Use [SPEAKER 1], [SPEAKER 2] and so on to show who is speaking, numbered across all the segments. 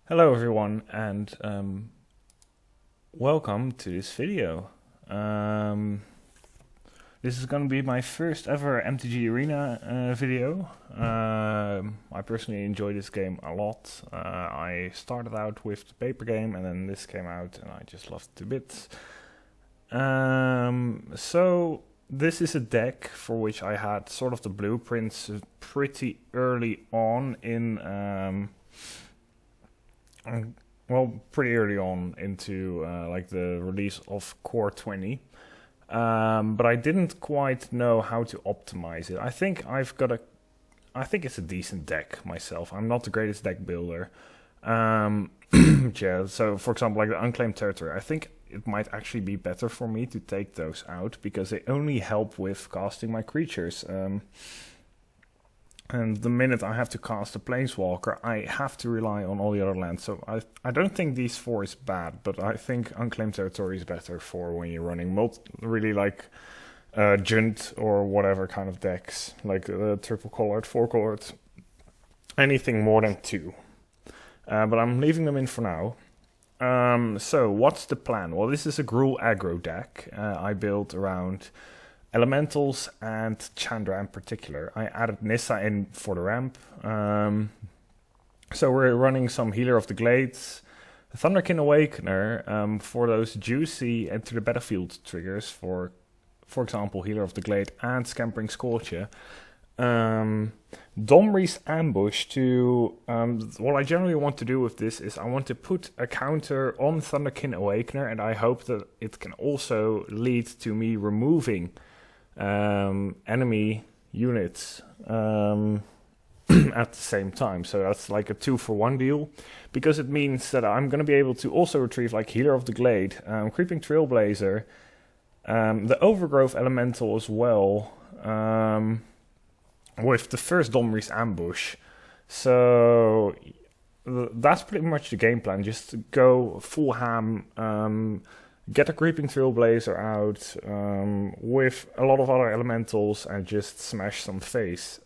[SPEAKER 1] Hello everyone, and welcome to this video. This is going to be my first ever MTGArena video. I personally enjoy this game a lot. I started out with the paper game and then this came out and I just loved it to bits. So this is a deck for which I had sort of the blueprints pretty early on in... pretty early on into like the release of Core 20, but I didn't quite know how to optimize it. I think I think it's a decent deck myself. I'm not the greatest deck builder. Yeah, so for example, like the Unclaimed Territory, I think it might actually be better for me to take those out because they only help with casting my creatures. And the minute I have to cast a Planeswalker, I have to rely on all the other lands. So I don't think these four is bad, but I think Unclaimed Territory is better for when you're running really like Junt or whatever kind of decks, like triple colored, four colored, anything more than two. But I'm leaving them in for now. So what's the plan? Well, this is a Gruul Aggro deck I built around Elementals and Chandra in particular. I added Nissa in for the ramp. So we're running some Healer of the Glades, Thunderkin Awakener for those juicy enter the battlefield triggers for example Healer of the Glade and Scampering Scorcher. Domri's Ambush to... what I generally want to do with this is I want to put a counter on Thunderkin Awakener, and I hope that it can also lead to me removing enemy units at the same time. So that's like a 2-for-1 deal, because it means that I'm going to be able to also retrieve like Healer of the Glade, Creeping Trailblazer, the Overgrowth Elemental as well, with the first Domri's Ambush. So that's pretty much the game plan. Just go full ham, get a Creeping Trailblazer out with a lot of other elementals and just smash some face.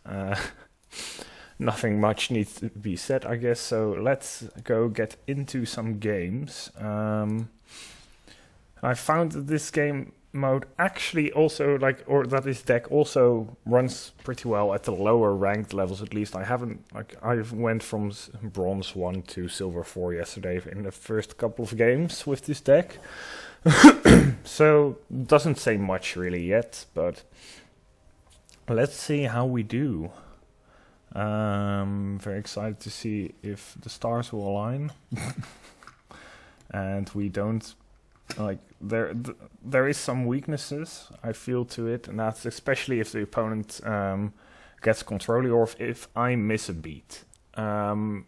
[SPEAKER 1] Nothing much needs to be said, I guess. So let's go get into some games. I found that this game mode actually also that this deck also runs pretty well at the lower ranked levels. At least I went from bronze 1 to silver 4 yesterday in the first couple of games with this deck. So doesn't say much really yet, but let's see how we do. Very excited to see if the stars will align. And we don't there is some weaknesses I feel to it, and that's especially if the opponent gets control or if I miss a beat. Aggro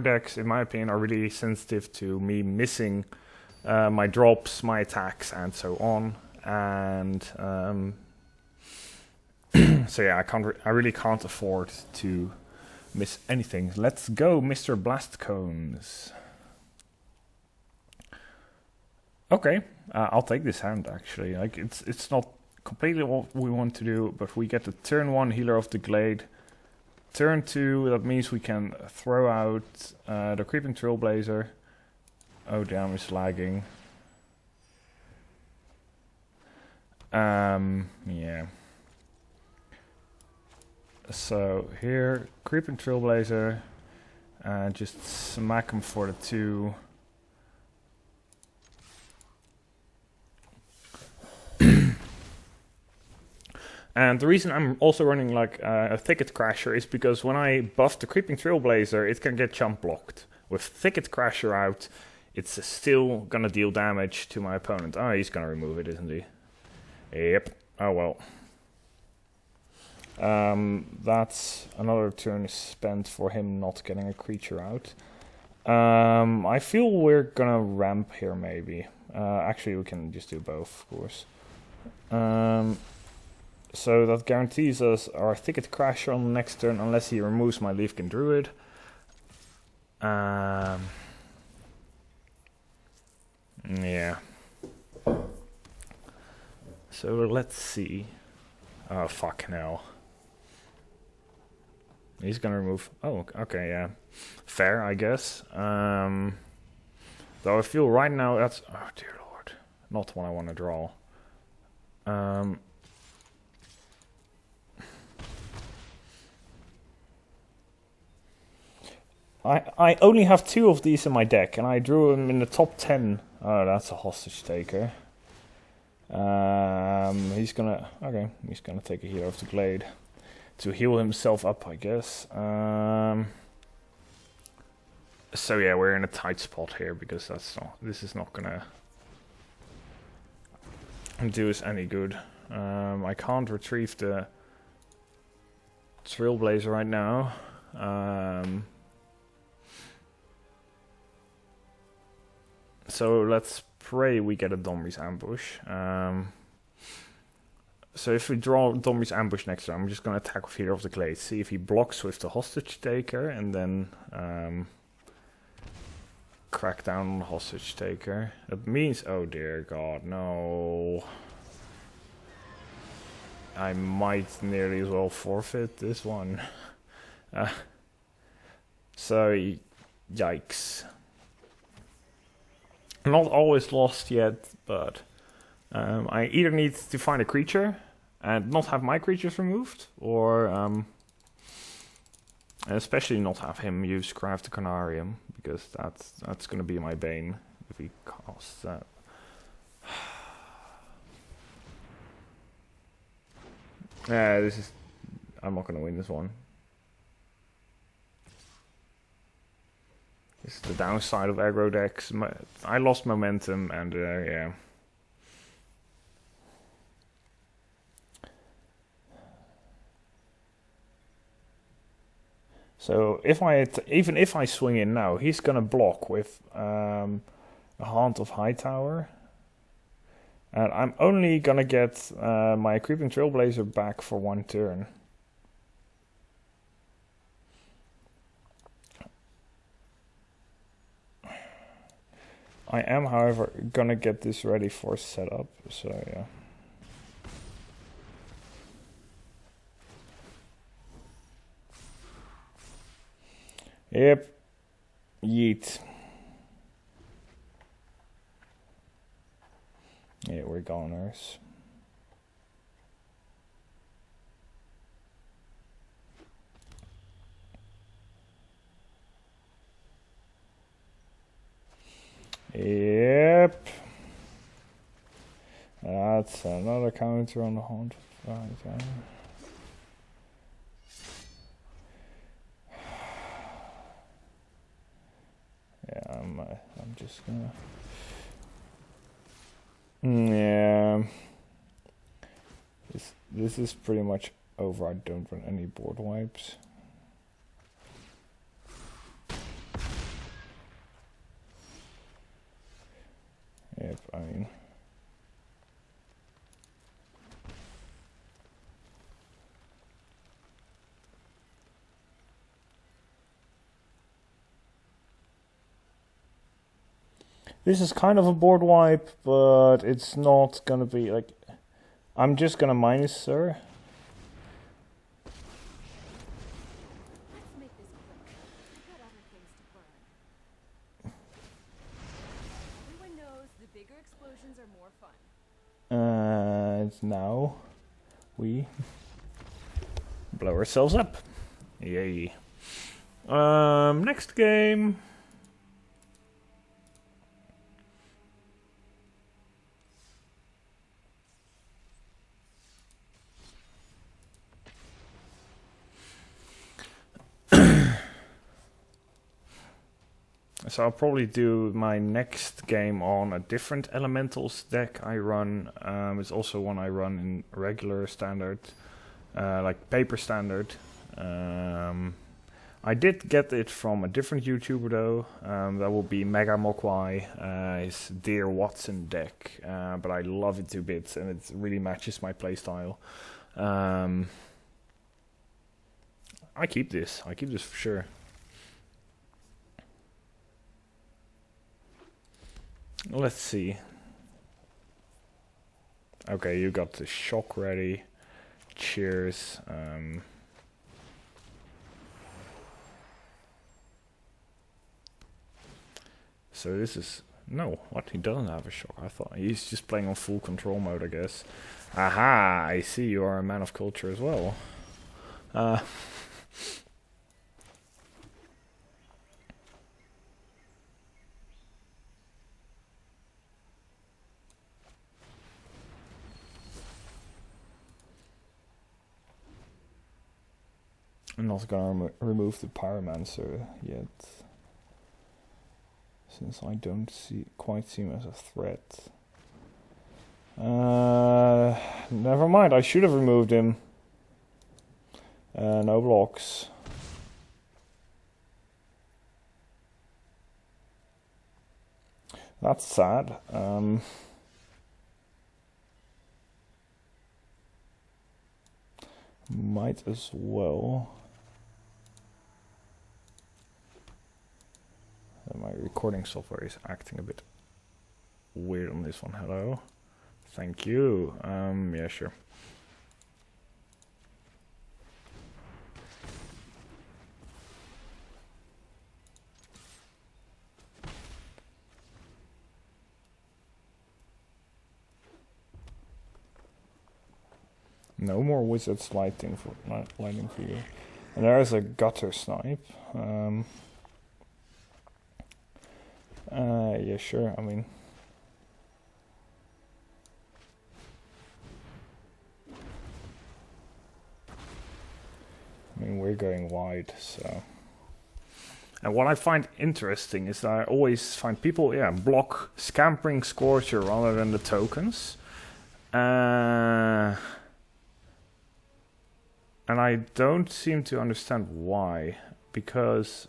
[SPEAKER 1] decks, in my opinion, are really sensitive to me missing my drops, my attacks, and so on. And so yeah, I really can't afford to miss anything. Let's go, Mr. Blastcones. Okay, I'll take this hand actually. Like it's not completely what we want to do, but we get the turn 1 Healer of the Glade. Turn 2, that means we can throw out the Creeping Trailblazer. Oh damn, it's lagging. Yeah. So here, Creeping Trailblazer, and just smack him for the 2. And the reason I'm also running like a Thicket Crasher is because when I buff the Creeping Trailblazer, it can get jump blocked. With Thicket Crasher out, it's still gonna deal damage to my opponent. Oh, he's gonna remove it, isn't he? Yep. Oh well. That's another turn spent for him not getting a creature out. I feel we're gonna ramp here maybe. Actually, we can just do both, of course. So that guarantees us our Thicket Crasher on the next turn, unless he removes my Leafkin Druid. Yeah. So let's see. Oh, fuck no. He's gonna remove... Oh, okay, yeah. Fair, I guess. Though I feel right now that's... Oh, dear lord. Not what I want to draw. I only have 2 of these in my deck, and I drew them in the top 10. Oh, that's a hostage taker. He's gonna... Okay, he's gonna take a Hero of the Glade to heal himself up, I guess. So yeah, we're in a tight spot here, because this is not gonna do us any good. I can't retrieve the Trailblazer right now. So let's pray we get a Domri's Ambush. So if we draw Domri's Ambush next turn, I'm just going to attack with Hero of the Glade, see if he blocks with the Hostage Taker, and then crack down on the Hostage Taker. That means, oh dear god, no. I might nearly as well forfeit this one. So, yikes. Not always lost yet, but I either need to find a creature and not have my creatures removed, or especially not have him use Craft the Carnarium, because that's going to be my bane if he casts that. Yeah, I'm not going to win this one. This is the downside of aggro decks. I lost momentum, and yeah. So even if I swing in now, he's gonna block with a Haunt of Hightower, and I'm only gonna get my Creeping Trailblazer back for 1 turn. I am, however, gonna get this ready for setup, so yeah. Yep. Yeet. Yeah, we're goners. Yep. That's another counter on the Haunt. Right. Yeah, I'm just gonna... Yeah. This is pretty much over. I don't run any board wipes. Yep, I mean... This is kind of a board wipe, but it's not gonna be like... I'm just gonna minus Sir.
[SPEAKER 2] Let's make this quick. We've got other things to burn. Everyone knows the bigger explosions are more fun.
[SPEAKER 1] It's now we blow ourselves up. Yay. Next game. So I'll probably do my next game on a different Elementals deck I run. It's also one I run in regular standard, like paper standard. I did get it from a different YouTuber though. That will be Mega Mokwai, his Dear Watson deck. But I love it to bits, and it really matches my playstyle. I keep this for sure. Let's see. Okay, you got the shock ready. Cheers. So this is... No, what? He doesn't have a shock. I thought he's just playing on full control mode, I guess. Aha! I see you are a man of culture as well. I'm not gonna remove the Pyromancer yet, since I don't quite see him as a threat. Never mind, I should have removed him. No blocks. That's sad. Might as well. My recording software is acting a bit weird on this one. Hello. Thank you. Yeah, sure. No more wizards lighting for you. And there is a gutter snipe. Yeah, sure. I mean, we're going wide, so. And what I find interesting is that I always find people, block Scampering Scorcher rather than the tokens. And I don't seem to understand why, because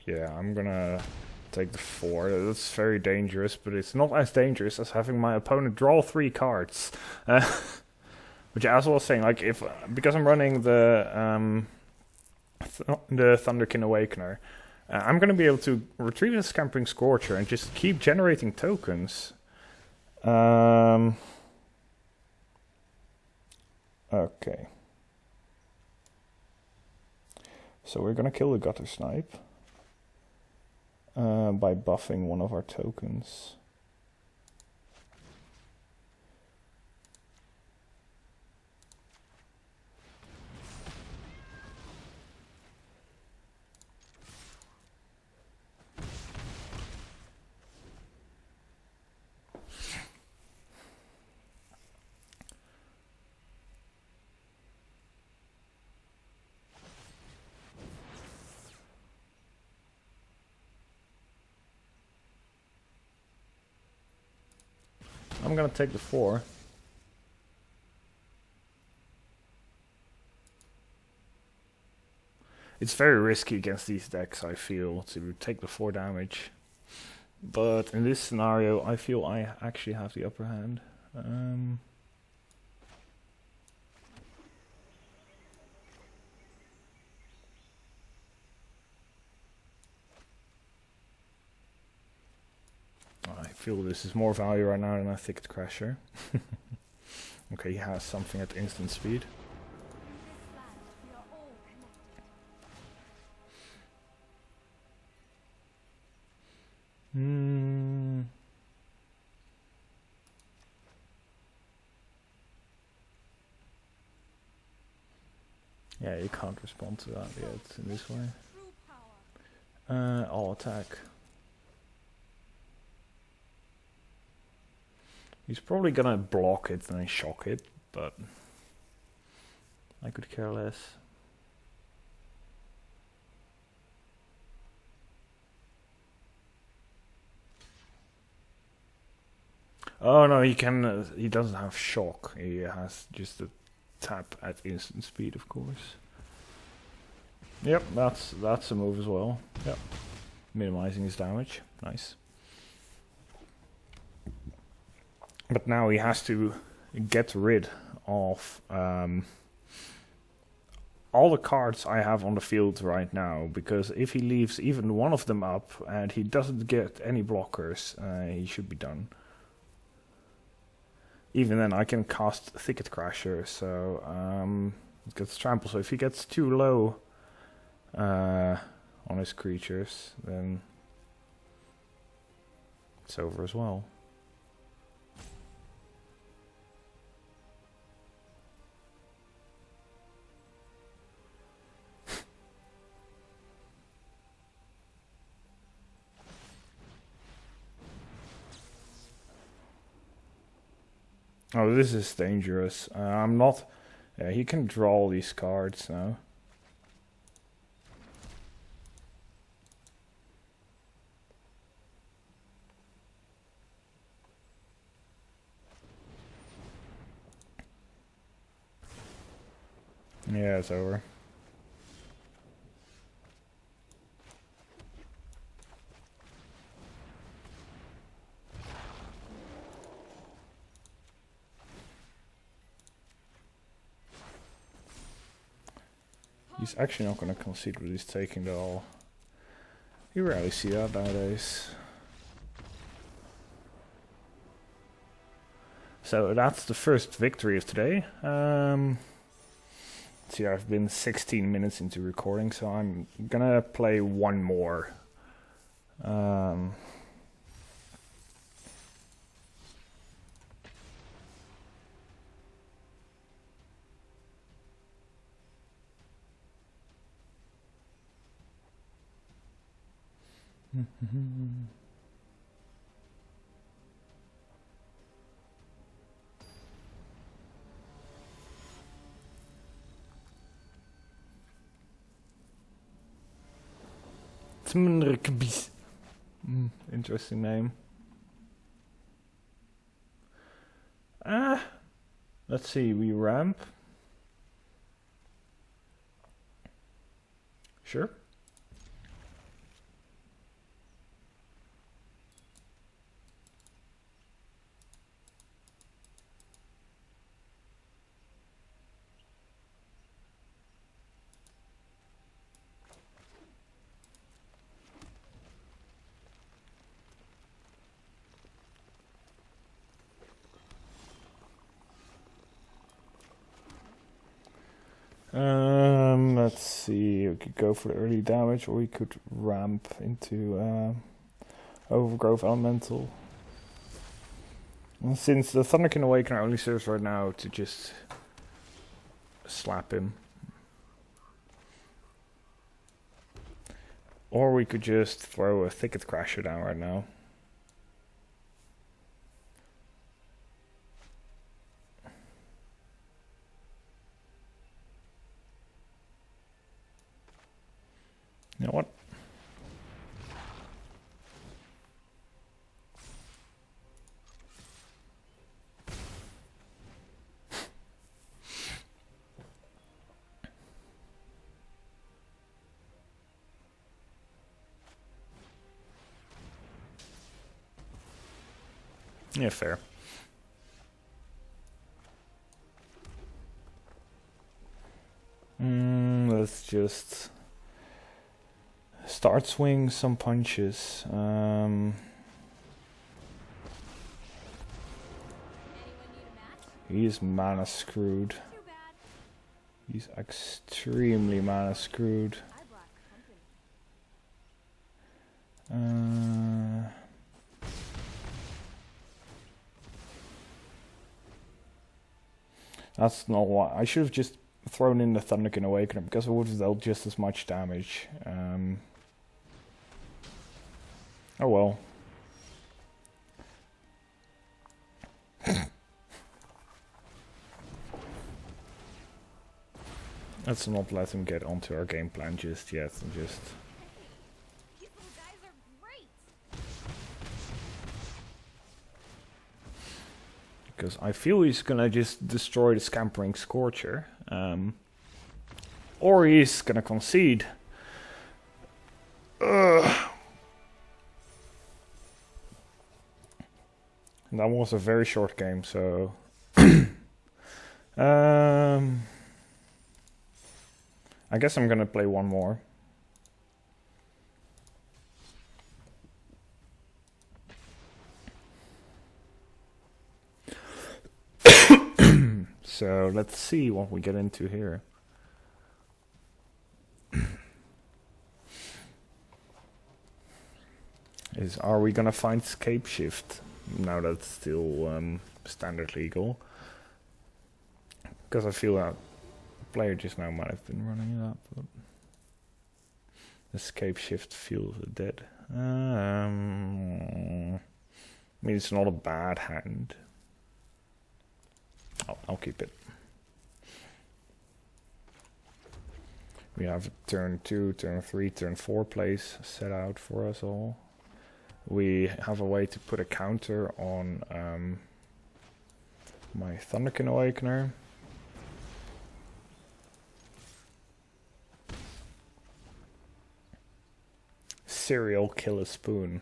[SPEAKER 1] yeah, I'm gonna take the 4. That's very dangerous, but it's not as dangerous as having my opponent draw 3 cards. Which I was saying, like, because I'm running the Thunderkin Awakener, I'm gonna be able to retrieve the Scampering Scorcher and just keep generating tokens. Okay. So we're gonna kill the Gutter Snipe by buffing one of our tokens. I'm gonna take the 4. It's very risky against these decks, I feel, to take the 4 damage. But in this scenario, I feel I actually have the upper hand. I feel this is more value right now than a Thicket Crasher. Okay, he has something at instant speed. Yeah, you can't respond to that yet in this way. I'll attack. He's probably gonna block it and then shock it, but I could care less. Oh no, he can. He doesn't have shock. He has just a tap at instant speed, of course. Yep, that's a move as well. Yep, minimizing his damage. Nice. But now he has to get rid of all the cards I have on the field right now, because if he leaves even one of them up and he doesn't get any blockers, he should be done. Even then I can cast Thicket Crasher, so it gets trampled. So if he gets too low on his creatures, then it's over as well. Oh, this is dangerous. I'm not... Yeah, he can draw these cards now. Yeah, it's over. He's actually not going to concede what he's taking at all. You rarely see that nowadays. So that's the first victory of today. See, I've been 16 minutes into recording, so I'm gonna play one more. Interesting name. Let's see, we ramp. Sure. Let's see, we could go for the early damage, or we could ramp into Overgrowth Elemental. And since the Thunderkin Awakener only serves right now to just slap him. Or we could just throw a Thicket Crasher down right now. You know what? Yeah, fair. Let's just start swinging some punches. He's mana screwed. He's extremely mana screwed. That's not what I should have just thrown in the Thunderkin Awakener, because it would have dealt just as much damage. Oh well. Let's not let him get onto our game plan just yet. Just.
[SPEAKER 2] These little guys are great.
[SPEAKER 1] Because I feel he's gonna just destroy the Scampering Scorcher. Or he's gonna concede. Ugh. That was a very short game, so... I guess I'm gonna play one more. So let's see what we get into here. are we gonna find Scape Shift now that it's still standard legal? Because I feel that player just now might have been running that, but Escape Shift feels dead. I mean, it's not a bad hand. I'll keep it. We have turn 2, turn 3, turn 4 plays set out for us all. We have a way to put a counter on my Thunderkin Awakener. Serial killer spoon.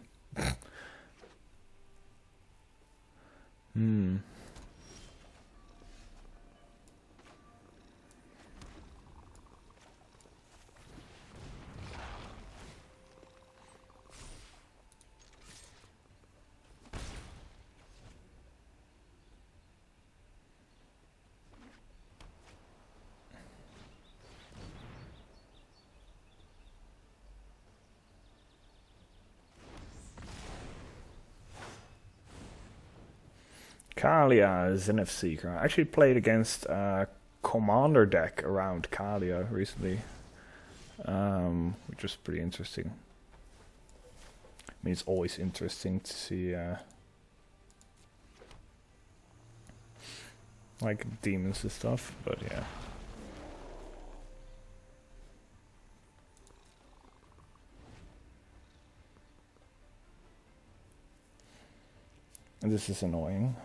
[SPEAKER 1] Kalia is Zenith Seeker. I actually played against Commander deck around Kalia recently, which was pretty interesting. I mean, it's always interesting to see like demons and stuff, but yeah. This is annoying.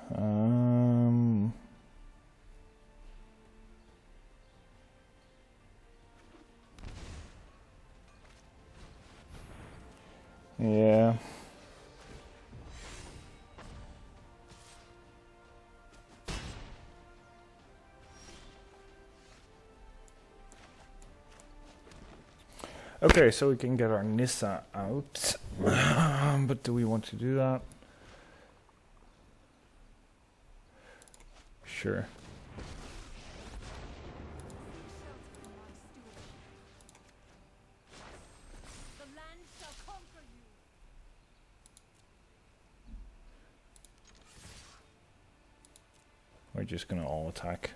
[SPEAKER 1] Yeah. Okay, so we can get our Nissa out. But do we want to do that? Sure.
[SPEAKER 2] The land shall conquer you.
[SPEAKER 1] We're just gonna all attack.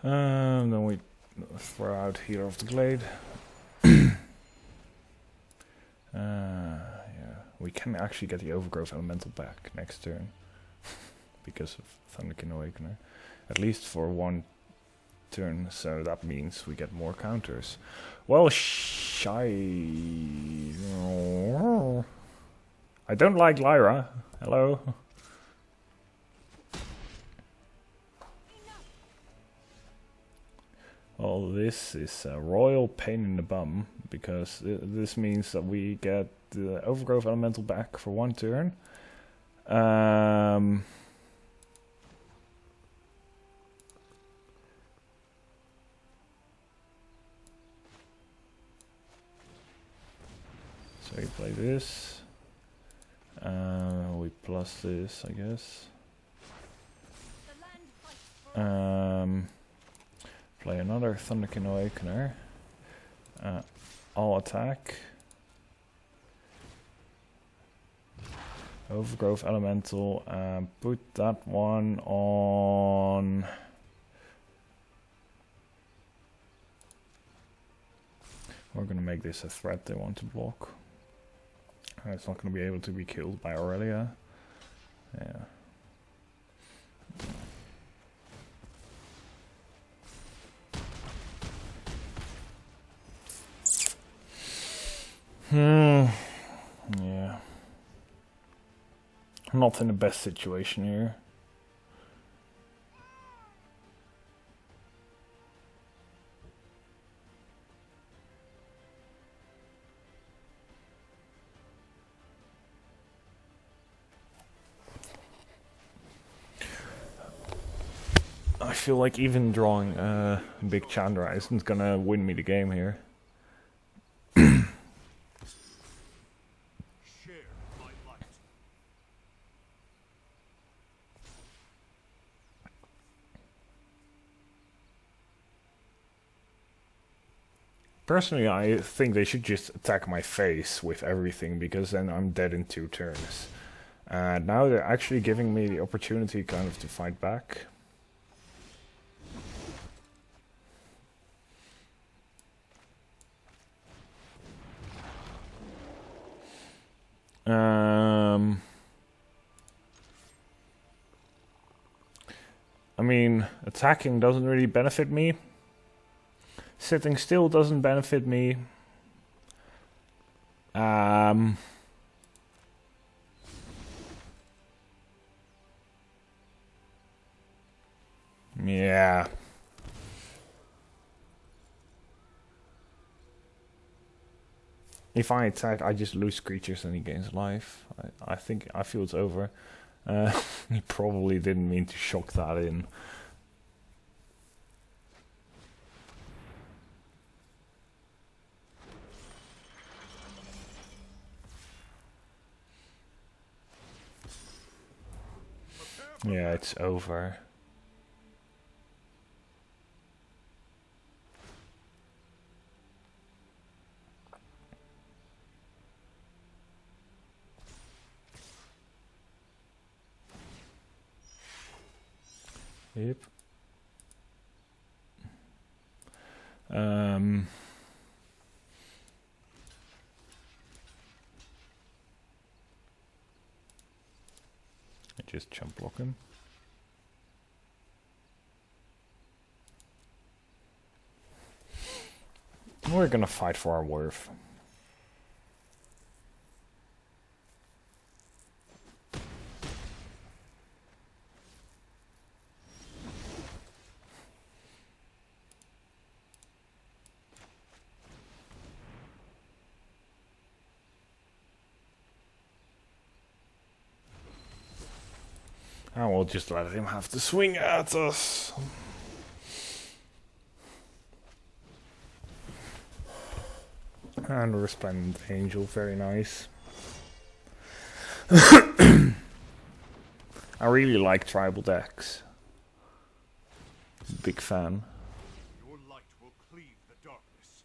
[SPEAKER 1] Then we throw out Healer of the Glade. Yeah, we can actually get the Overgrowth Elemental back next turn because of Thunderkin Awakener, at least for one turn. So that means we get more counters. Well, I don't like Lyra. Hello. Well, this is a royal pain in the bum, because this means that we get the Overgrowth Elemental back for one turn. So we play this. We plus this, I guess. Play another Thunderkin Awakener. I'll attack. Overgrowth Elemental. Put that one on. We're gonna make this a threat they want to block. It's not gonna be able to be killed by Aurelia. Yeah. Yeah. I'm not in the best situation here. I feel like even drawing big Chandra isn't gonna win me the game here. Personally, I think they should just attack my face with everything, because then I'm dead in 2 turns. Now they're actually giving me the opportunity kind of to fight back. I mean, attacking doesn't really benefit me. Sitting still doesn't benefit me. Yeah. If I attack, I just lose creatures and he gains life. I feel it's over. He probably didn't mean to shock that in. Yeah, it's over. Yep. I just jump block him. We're gonna fight for our worth. I will just let him have to swing at us. And Resplendent Angel, very nice. I really like tribal decks. Big fan.
[SPEAKER 3] Your light will cleave the darkness.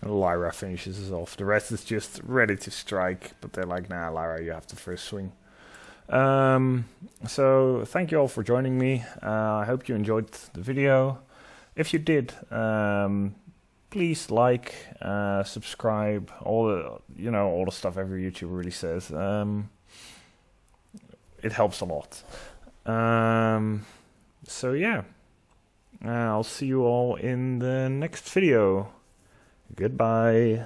[SPEAKER 1] Lyra finishes us off. The rest is just ready to strike, but they're like, nah, Lyra, you have the first swing. So thank you all for joining me. I hope you enjoyed the video. If you did, please like, subscribe, all the stuff every YouTuber really says. It helps a lot. So yeah, I'll see you all in the next video. Goodbye.